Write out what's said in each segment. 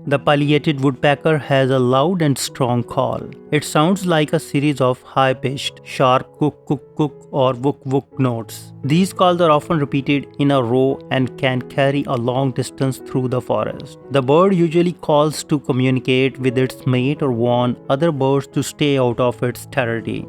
The pileated woodpecker has a loud and strong call. It sounds like a series of high-pitched, sharp kuk-kuk-kuk or wuk-wuk notes. These calls are often repeated in a row and can carry a long distance through the forest. The bird usually calls to communicate with its mate or warn other birds to stay out of its territory.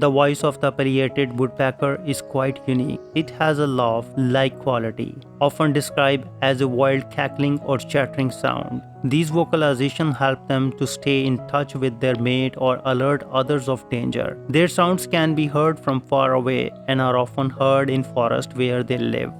The voice of the pileated woodpecker is quite unique. It has a laugh-like quality, often described as a wild cackling or chattering sound. These vocalizations help them to stay in touch with their mate or alert others of danger. Their sounds can be heard from far away and are often heard in forests where they live.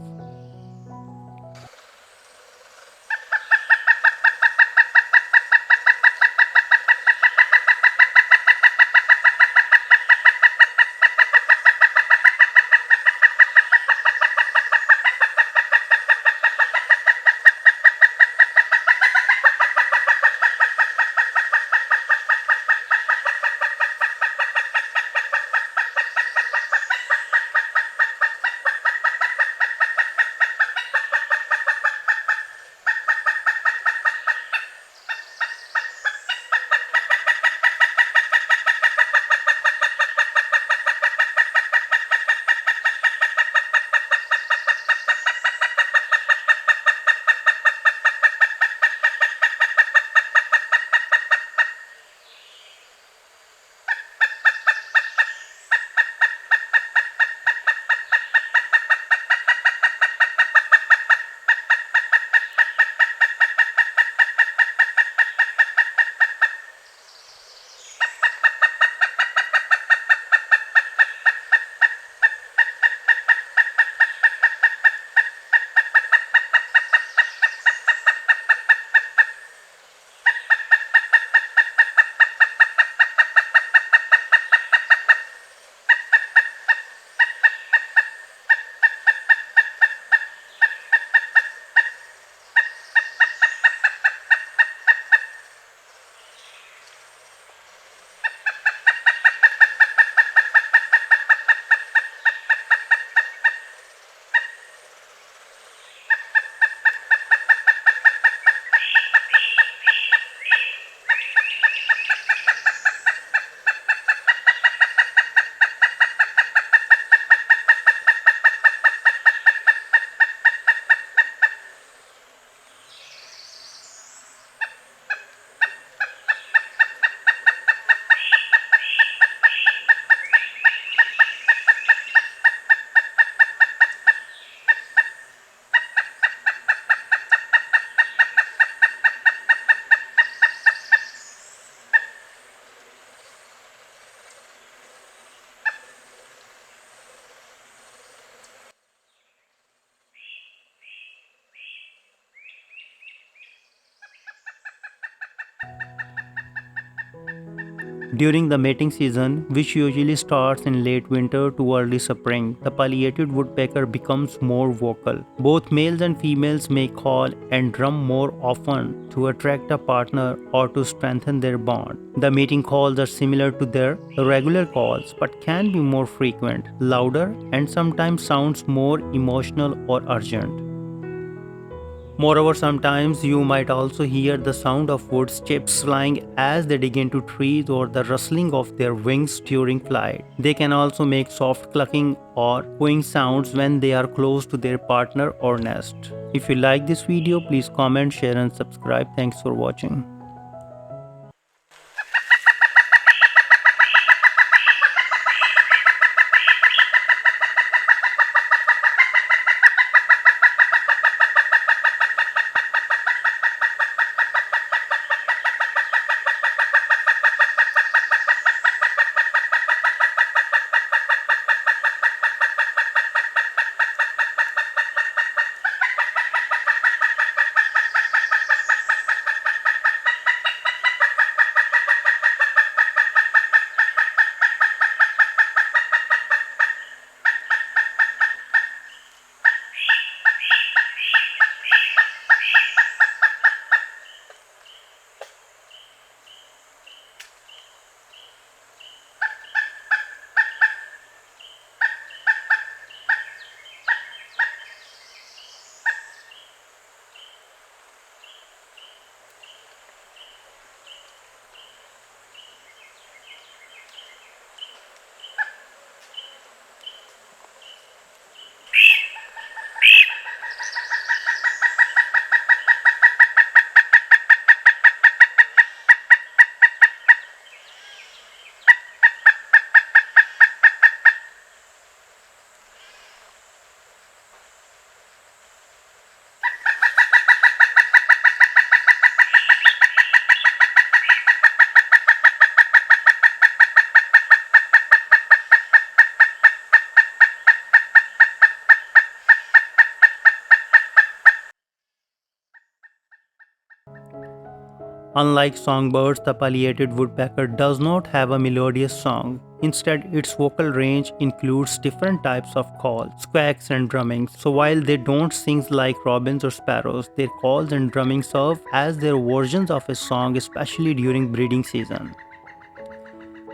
During the mating season, which usually starts in late winter to early spring, the pileated woodpecker becomes more vocal. Both males and females may call and drum more often to attract a partner or to strengthen their bond. The mating calls are similar to their regular calls but can be more frequent, louder, and sometimes sounds more emotional or urgent. Moreover, sometimes you might also hear the sound of wood chips flying as they dig into trees or the rustling of their wings during flight. They can also make soft clucking or cooing sounds when they are close to their partner or nest. If you like this video, please comment, share and subscribe. Thanks for watching. Unlike songbirds, the pileated woodpecker does not have a melodious song. Instead, its vocal range includes different types of calls, squawks, and drummings. So while they don't sing like robins or sparrows, their calls and drumming serve as their versions of a song, especially during breeding season.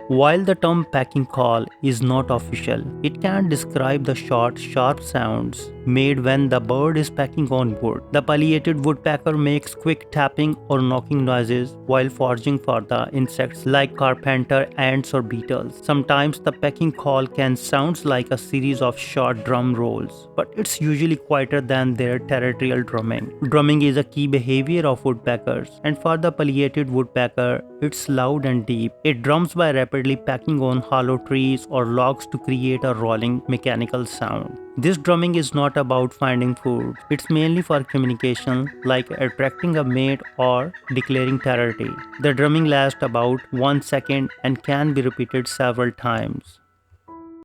While the term pecking call is not official, it can describe the short, sharp sounds made when the bird is pecking on wood. The pileated woodpecker makes quick tapping or knocking noises while foraging for the insects like carpenter ants or beetles. Sometimes the pecking call can sound like a series of short drum rolls, but it's usually quieter than their territorial drumming. Drumming is a key behavior of woodpeckers, and for the pileated woodpecker, it's loud and deep. It drums by rapidly pecking on hollow trees or logs to create a rolling mechanical sound. This drumming is not about finding food. It's mainly for communication, like attracting a mate or declaring territory. The drumming lasts about 1 second and can be repeated several times.